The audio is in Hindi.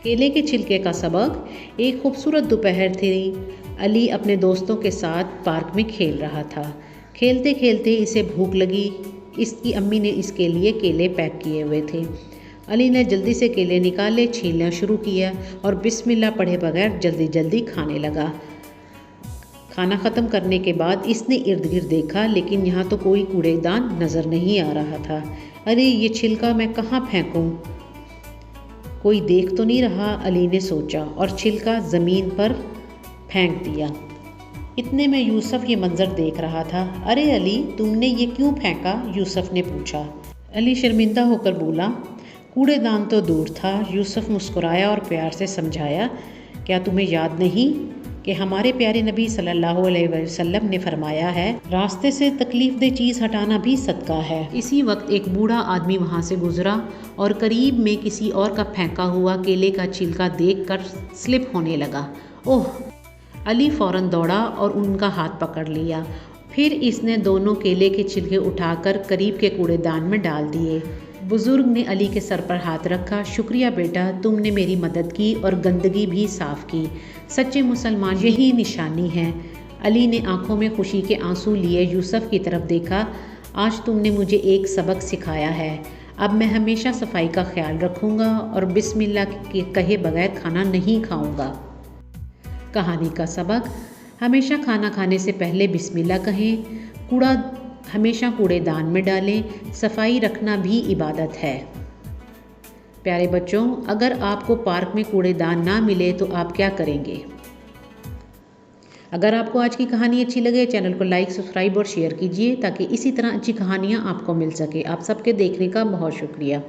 केले के छिलके का सबक। एक खूबसूरत दोपहर थी। अली अपने दोस्तों के साथ पार्क में खेल रहा था। खेलते खेलते इसे भूख लगी। इसकी अम्मी ने इसके लिए केले पैक किए हुए थे। अली ने जल्दी से केले निकाले, छीलना शुरू किया और बिस्मिल्लाह पढ़े बगैर जल्दी जल्दी खाने लगा। खाना ख़त्म करने के बाद इसने इर्द गिर्द देखा, लेकिन यहाँ तो कोई कूड़ेदान नज़र नहीं आ रहा था। अरे ये छिलका मैं कहाँ फेंकूँ? कोई देख तो नहीं रहा, अली ने सोचा और छिलका ज़मीन पर फेंक दिया। इतने में यूसुफ ये मंज़र देख रहा था। अरे अली, तुमने ये क्यों फेंका? यूसुफ ने पूछा। अली शर्मिंदा होकर बोला, कूड़ेदान तो दूर था। यूसुफ मुस्कुराया और प्यार से समझाया, क्या तुम्हें याद नहीं कि हमारे प्यारे नबी सल्लल्लाहु अलैहि वसल्लम ने फरमाया है, रास्ते से तकलीफ़देह चीज़ हटाना भी सदका है। इसी वक्त एक बूढ़ा आदमी वहाँ से गुजरा और करीब में किसी और का फेंका हुआ केले का छिलका देखकर स्लिप होने लगा। ओह! अली फ़ौरन दौड़ा और उनका हाथ पकड़ लिया। फिर इसने दोनों केले के छिलके उठाकर करीब के कूड़ेदान में डाल दिए। बुज़ुर्ग ने अली के सर पर हाथ रखा। शुक्रिया बेटा, तुमने मेरी मदद की और गंदगी भी साफ़ की। सच्चे मुसलमान यही निशानी है। अली ने आंखों में खुशी के आंसू लिए यूसुफ की तरफ देखा। आज तुमने मुझे एक सबक सिखाया है। अब मैं हमेशा सफाई का ख्याल रखूँगा और बिस्मिल्लाह के कहे बगैर खाना नहीं खाऊँगा। कहानी का सबक। हमेशा खाना खाने से पहले बिस्मिल्लाह कहें। कूड़ा हमेशा कूड़ेदान में डालें। सफाई रखना भी इबादत है। प्यारे बच्चों, अगर आपको पार्क में कूड़ेदान ना मिले तो आप क्या करेंगे? अगर आपको आज की कहानी अच्छी लगे, चैनल को लाइक, सब्सक्राइब और शेयर कीजिए ताकि इसी तरह अच्छी कहानियाँ आपको मिल सके। आप सबके देखने का बहुत शुक्रिया।